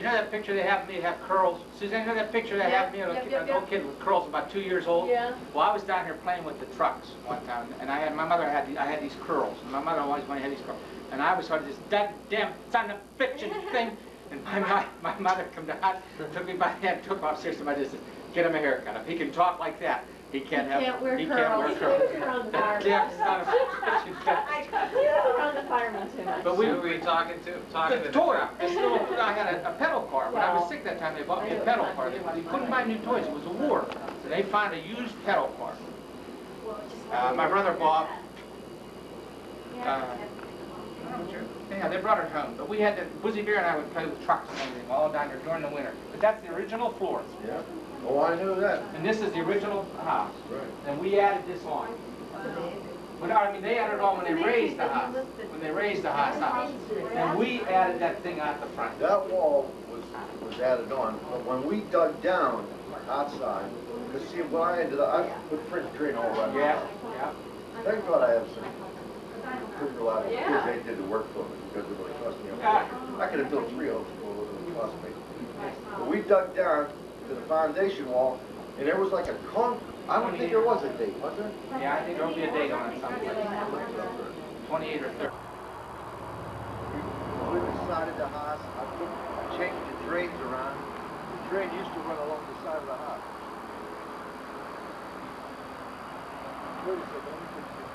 they have me have curls? Suzanne, you know that picture they have me, an old kid with curls about 2 years old? Yeah. Well, I was down here playing with the trucks one time, and I had these curls, and my mother always wanted to have these curls. And I was sort of this goddamn son of a bitch thing, and my mother come down, took me by the hand, took me upstairs to my distance, get him a haircut. If he can talk like that, he can't wear curls. That damn son of a bitch. Around the fireman too much. But Who were you talking to? Talking to the the toy. truck. I had a pedal car. When I was sick that time, they bought me a pedal car. They couldn't buy new toys. It was a war. So they found a used pedal car. My brother Bob. Yeah, they brought it home. But we had to, Boozy Bear and I would play with trucks and everything all down here during the winter. But that's the original floor. Yeah. Oh, I knew that. And this is the original house. Right. And we added this on. But I mean, they added it on when they raised the house. When they raised the house. And we added that thing out the front. That wall was added on, but when we dug down outside, because see, when I ended up, I put French drain all around. Yeah, yeah. Thank God I have some good reliable kids. They did the work for me because it really cost me. I could have built 3 of them for what it would cost me. But we dug down, to the foundation wall, and there was like a I don't think there was a date, was there? Yeah, I think there'll be a date on it someplace. 28 or 30. We decided the house, I changed the drains around. The drain used to run along the side of the house. Wait a second, let me fix this.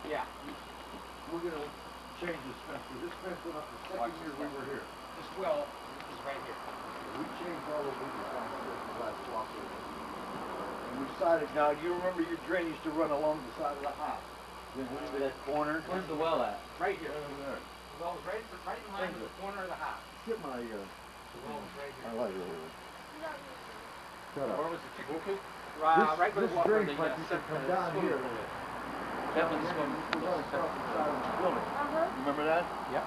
Yeah. We're gonna change this fence. This fence went up the second year we were here. This well is right here. We changed all the windows downstairs the last block over. And we decided, now, you remember your drain used to run along the side of the house. Then went into that corner. Where's the well at? Right here. Over there. The well was right in line with the corner of the house. Get my, The well was right here. I like it over there. Shut up. Where was the chicken coop? This Right where this the drain pipe used to come down here. That was the one. It was on the south side of the building. Remember that? Yep.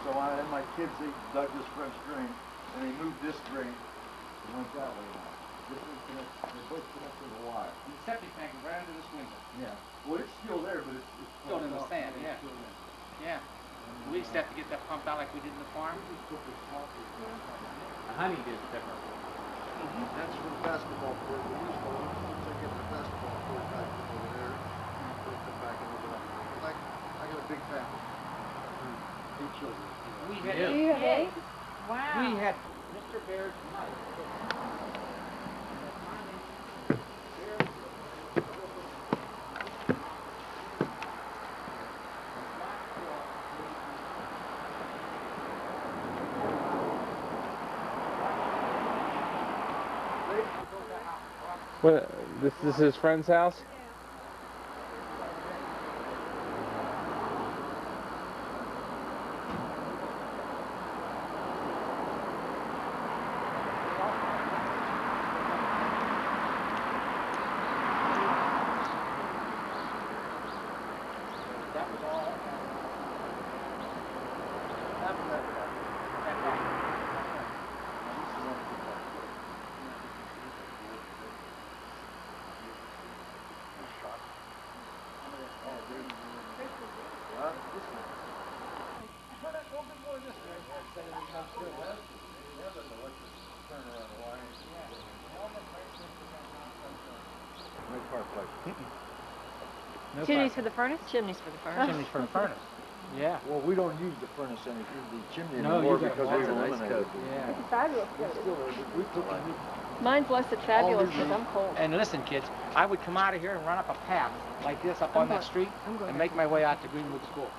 So I and my kids, they dug this French drain, and they moved this drain, and went that way now. This is connected, they both connected to the wire. The septic tank is right under this window. Yeah. Well, it's still there, but it's Still in the plugged sand, up. yeah. It's still there. Yeah. We used to have to get that pumped out like we did in the farm. We just put this top here. A honeydew pepper. That's for the basketball court. We used to, once I get the basketball court back over there, we'll come back and look at it. Like, I got a big family. 8 children. We had, Hey. Wow. we had Mr. Bear's knife. What? This is his friend's house? That was all. No fireplace. No Chimneys for the furnace? Chimneys for the furnace. Chimneys for the furnace. Yeah. Well, we don't use the furnace the chimney No, anymore you got because lots we've of nice eliminated it. Yeah. Fabulous. It's still there, but we took it. Mine's less than fabulous because I'm cold. And listen, kids, I would come out of here and run up a path like this up on that street and make my way out to Greenwood School.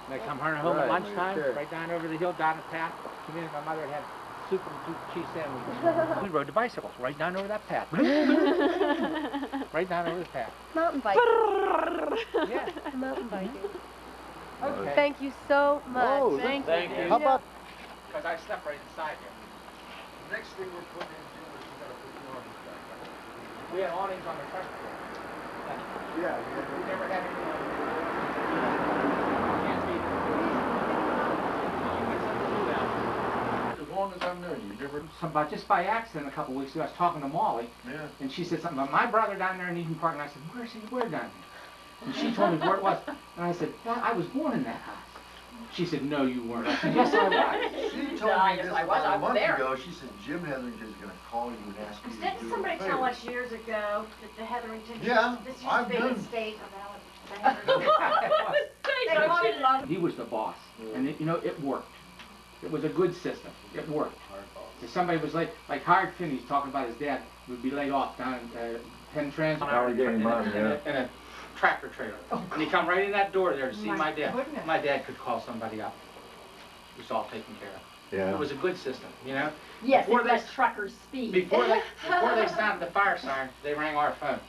And I'd come home at Right, lunchtime, sure. right down over the hill, down the path. Come in, my mother had soup and cheese sandwiches. We rode the bicycles right down over that path. Right down over the path. Mountain biking. Yeah. Mountain biking. Okay. Thank you so much. Oh, Thank you. How about Because I slept right inside here. the next thing we're putting in, Jim, is we gotta put the awnings back. We had awnings on the front door. Yeah, We never had any as long as I'm there, you never. About just by accident a couple weeks ago, I was talking to Molly, Yeah. and she said something about my brother down there in Eden Park, and I said, where's he? Where down there? And she told me where it was, and I said, well, I was born in that house. She said, no, you weren't. I said, yes, I was. She told me this about a month ago. She said Jim Heatherington's gonna call you and ask you to Didn't do somebody a tell favor. us years ago that the Heatherington, Yeah, this used I've to be done- an estate of Allen. They called it He was the boss, and it, you know, it worked. It was a good system. It worked. If somebody was late, like Howard Finney's talking about his dad, would be laid off down in Penn Trans in a tractor trailer. And he come right in that door there to see my dad. goodness. My dad could call somebody up. It was all taken care of. Yeah. It was a good system, you know? Yes, Before it's they- that trucker's speed. Before they sounded the fire siren, they rang our phone.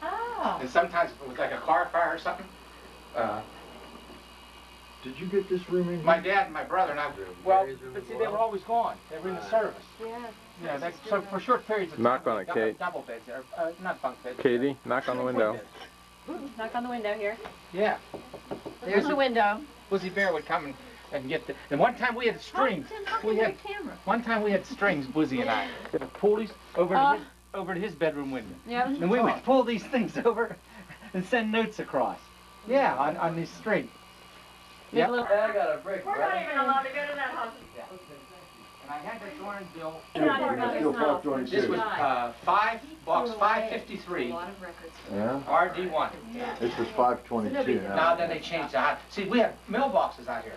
Oh. And sometimes if it was like a car fire or something, Did you get this room in? my dad and my brother and I, well, but see, they were always gone. They were in the service. Yeah. Yeah, so for short periods of time. Knock on it, double- Kate. Double beds, or, not bunk beds. Katie, knock on the window. Knock on the window here. Yeah. There's the window. Lizzie Bear would come and and get the. And one time we had strings. One time we had strings, Boozy and I. We would pull these over to his bedroom window. Yeah. And we would pull these things over and send notes across. Yeah, on these strings. Yep. I got a brick, We're not even allowed to go to that house. And I had the drawing bill. Still 522. This was box 553, A lot of records. Yeah, RD1. this was 522 Now now. then they changed the See, we had mailboxes out here.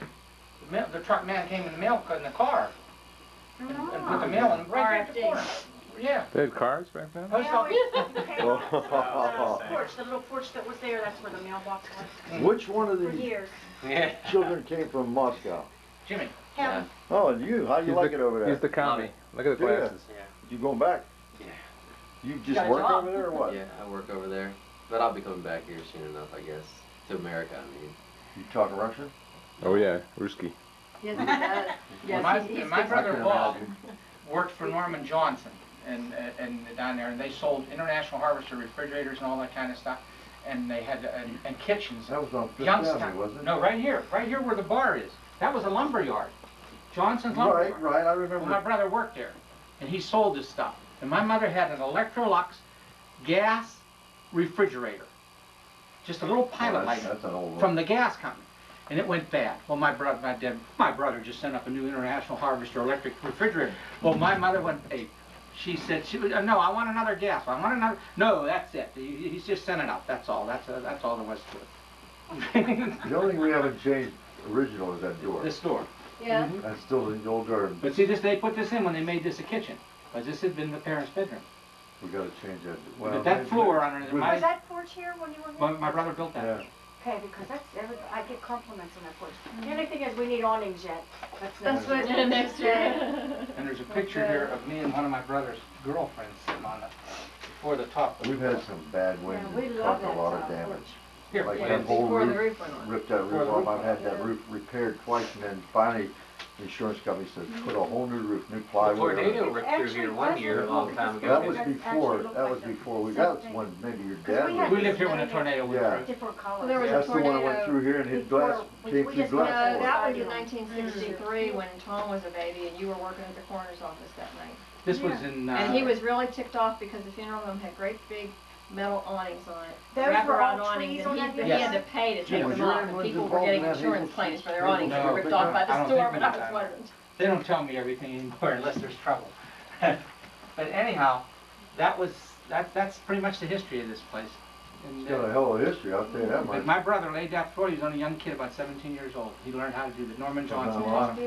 The truck man came in the mail in the car and put the mail in right at the corner. Yeah. They had cars back then? Post office. The little porch that was there, that's where the mailbox was Which one of for these years. Yeah. children came from Moscow? Jimmy. Him. Oh, and you, how do you like it over there? He's the commie. Look at the Yeah. glasses. You going back? Yeah. You just work over there or what? Yeah, I work over there. But I'll be coming back here soon enough, I guess. To America, I mean. You talk Russian? Oh yeah, Ruski. Yes, he does. And my brother I can Bob imagine. worked for Norman Johnson and down there, and they sold International Harvester refrigerators and all that kind of stuff, and they had and kitchens. That was on Fifth Youngstown. Avenue, wasn't it? No, right here where the bar is. That was a lumber yard. Johnson's lumber Right, yard. right, I Well, my remember. brother worked there, and he sold this stuff. And my mother had an Electrolux gas refrigerator, just a little pilot light That's an old one. from the gas company, and it went bad. Well, my brother just sent up a new International Harvester electric refrigerator. Well, my mother went ape. She said, no, I want another gas. I want another. No, that's it. He's just sent it up. That's all. That's all there was to it. The only thing we haven't changed original is that door. This door. Yeah. That's still the old door. But see, they put this in when they made this a kitchen, because this had been the parents' bedroom. We gotta change that. Well, But that maybe- floor under there, Was that porch here when you were here? my brother built that. Yeah. Okay, because I get compliments on that porch. The only thing is we need awnings yet. That's what next year. And there's a picture here of me and one of my brother's girlfriends sitting on it before the top. We've had some bad winds Yeah, we and love caused a that lot of top damage. Here, Like yeah, that whole Before the roof, roof went on. ripped that Before roof the off. roof I've had that roof repaired twice, and then finally, the insurance company said, put a whole new roof, new A plywood. on it. tornado ripped through here one year a long time ago. That was before, that was when maybe your dad We was. lived here when a tornado went Yeah. through. Different colors. Well, there was a That's the one that went tornado. through here and hit glass, came we through just No, glass. door. that was in 1963 when Tom was a baby and you were working at the coroner's office that night. This was in. And he was really ticked off because the funeral home had great big metal awnings on it. Those were all Wraparound awnings, trees and on that he building? had to pay to take Was them your off, and influence people were involved getting in that, insurance Hazel? claims for their awnings that No, were ripped off by I the don't store, think but we I did was that. wasn't. They don't tell me everything anymore unless there's trouble. But anyhow, that's pretty much the history of this place. And, It's got a hell of a history, I'll tell you that but much. my brother laid that floor. He was only a young kid, about 17 years old. He learned how to do the Norman Johnson. A lot of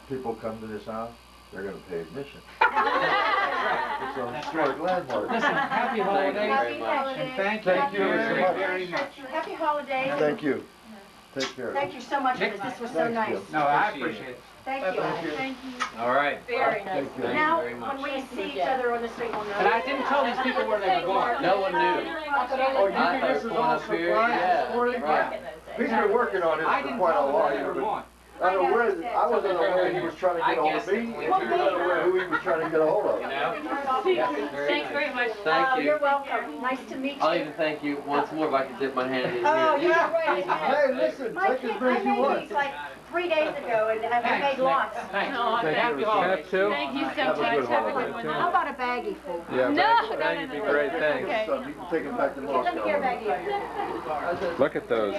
people come to this house, they're gonna pay admission. It's a historic landmark. Listen, happy holidays. Happy And holidays. thank you Thank you very, so much. very much. Happy holidays. Thank you. Take care. Thank you so much for this. This was so Thank nice. you. No, I appreciate it. Thank you. Thank you. All right. Very nice. Thank you. Thank Now, you very much. when we see each other on the street, we'll know. And I didn't tell these people where they were going. No one knew. Oh, you I think thought this is going all up here, surprise yeah. this morning? Right. He's been working on this I for didn't quite a tell them while. where they were going. I wasn't aware he was trying to get hold of me. I wasn't aware who he was trying to get a hold of. You know? Thanks very much. Thank you. You're welcome. Nice to meet you. I'll even thank you once more if I can dip my hand in here. Oh, yeah, right. Hey, listen, My take kid, as I many as you made want. these like 3 days ago, and I Thanks, made Nick. lots. Thanks. Oh, Happy you. holidays. Two? Thank you so Have a much. good Have a holiday. good one. How about a baggie full? Yeah, No, that'd be great. Thanks. Okay. So you can take it back to Let me get a Moscow. baggie. Look at those.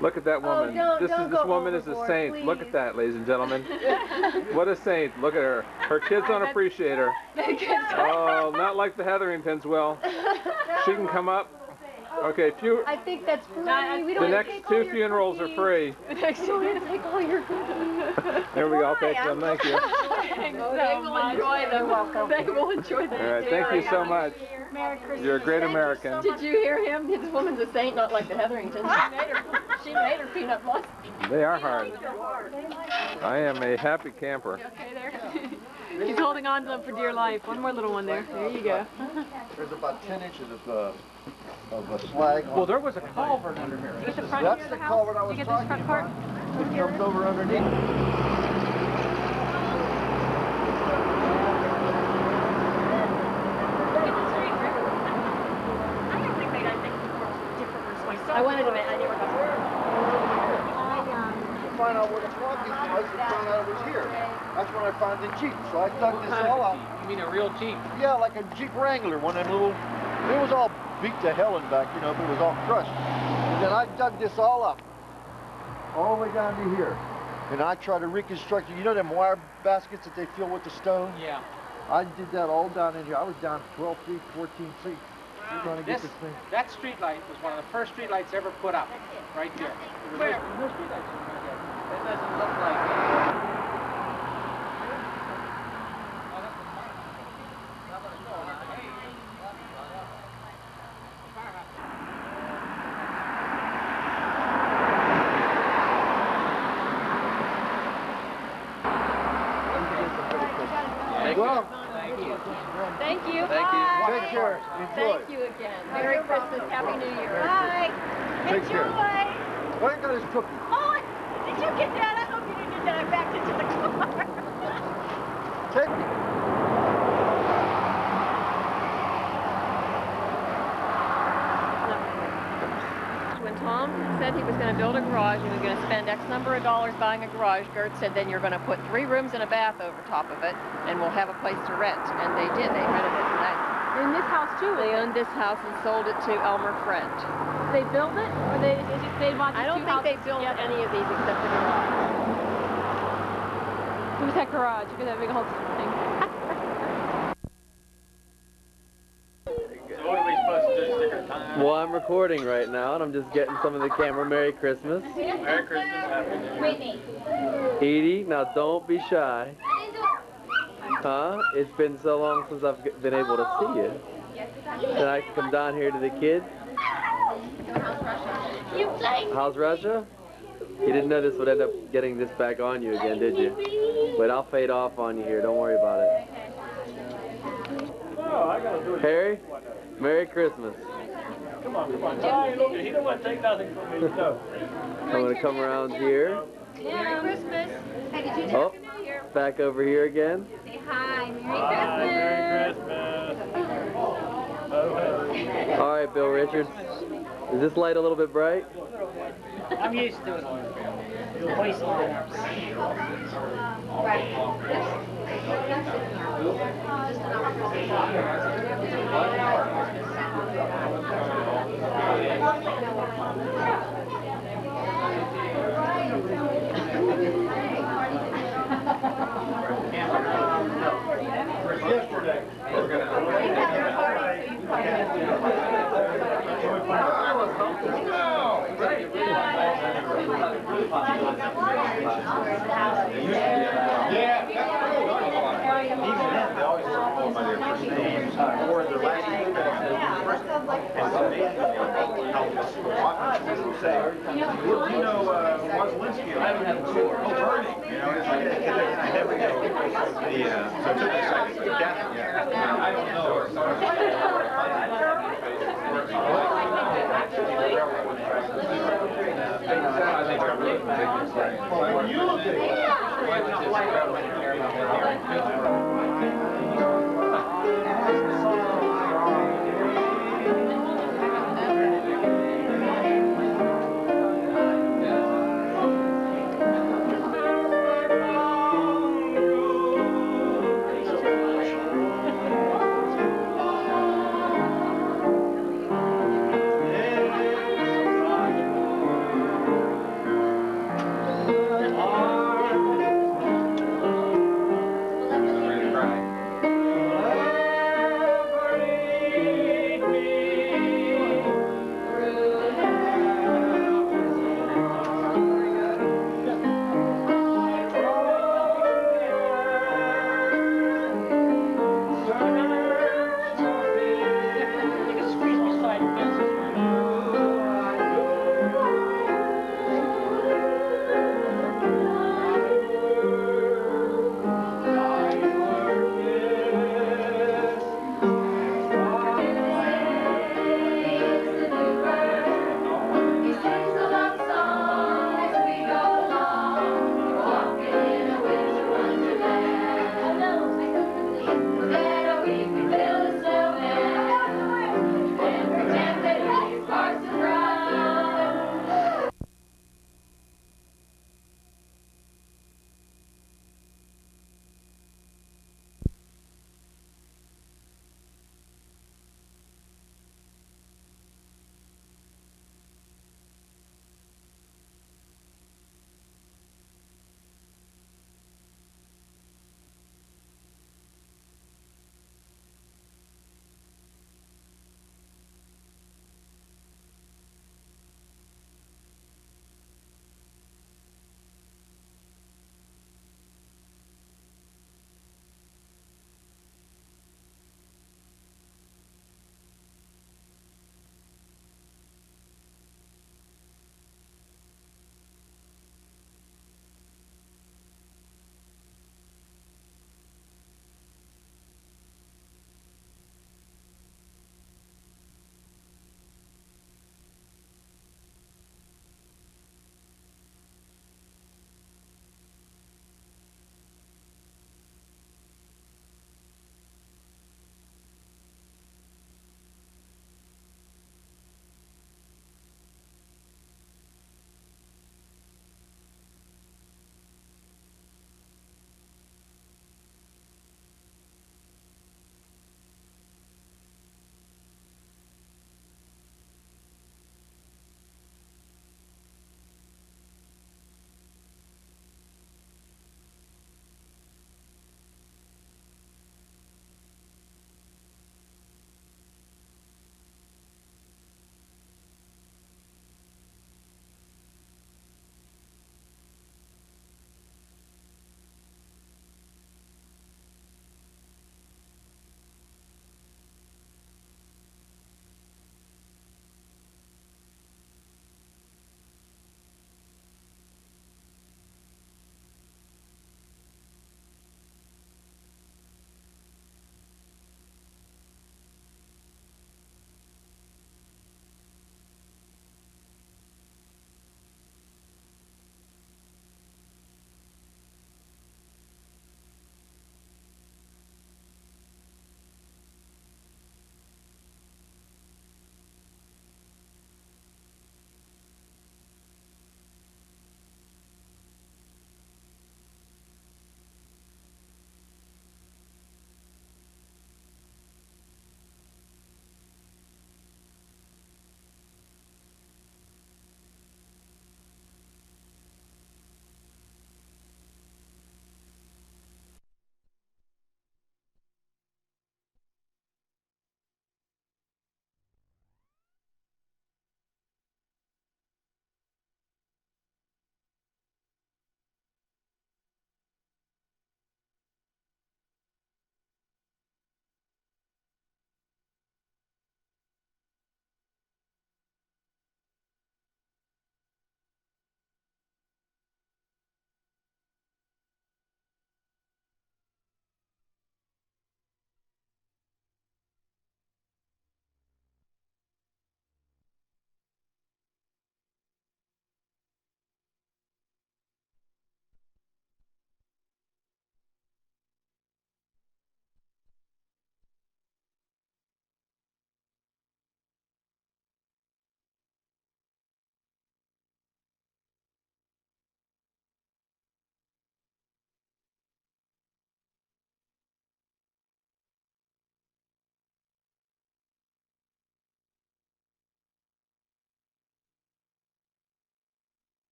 Look at that woman. This woman is a saint. Look at that, ladies and gentlemen. What a saint. Look at her. Her kids don't appreciate her. Oh, not like the Heatheringtons will. She can come up. Okay, I think that's plenty. We the don't next take all 2 your funerals are cookies. free. Next two, we take all your cookies. There we go. I'll take them. Thank you. Thanks so much. You're welcome. They will enjoy All that. right, thank you so much. Merry Christmas. You're a great American. Did you hear him? This woman's a saint, not like the Heatheringtons. She made her peanut butter. They are hard. I am a happy camper. Okay, there. He's holding on to them for dear life. One more little one there. There you go. There's about 10 inches of slag. Well, there was a culvert under here. Is this the front That's here of the the house? culvert I Did was you get this talking front part? about. It comes over underneath. I wanted to make, I never got Find out where the was walking, I found out it was here. That's when I found the Jeep. So I dug this all out. You mean a real Jeep? Yeah, like a Jeep Wrangler, one of them little, it was all beat to hell in back, you know, but it was all crushed. And then I dug this all up, all the way down to here. And I tried to reconstruct it. You know them wire baskets that they fill with the stone? Yeah. I did that all down in here. I was down 12 feet, 14 feet. Trying to get this thing. That street light was one of the first street lights ever put up, right there. Where? No street lights right there. That doesn't look like Well, Thank you. Thank you. take care. Enjoy. Thank you again. Merry Christmas. Happy New Year. Bye. Take care. Enjoy. Well, I got his cookie. Oh, did you get that? I hope you didn't get that. I backed into the car. Take When Tom said he was going to build a garage, he was going to spend X number of dollars buying a garage, Gert said then you're going to put 3 rooms and a bath over top of it, and we'll have a place to rent. And they did. They rented it. And In this house too. they owned this house and sold it to Elmer Friend. They built it, or they bought I don't think they built any of these except the garage. Who's that garage? Look at that big whole thing. So what are we supposed to do? Stick our tongue out? Well, I'm recording right now, and I'm just getting some of the camera. Merry Christmas. Merry Christmas, Happy New Year. Whitney. Edie, now don't be shy. Huh? It's been so long since I've been able to see you. Then I can come down here to the kids. You play. How's Russia? You didn't know this would end up getting this back on you again, did you? But I'll fade off on you here. Don't worry about it. Harry, Merry Christmas. Come on. He don't want to take nothing from me, so. I'm going to come around here. Merry Christmas. Hey, did you Oh, back over here again. say hi? Merry Christmas. All right, Bill Richards. Is this light a little bit bright? I'm used to it. yesterday.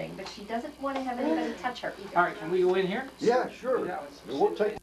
everything, but she doesn't want to have anybody touch her either. All right, can we go in here? Yeah, sure. Yeah, We'll take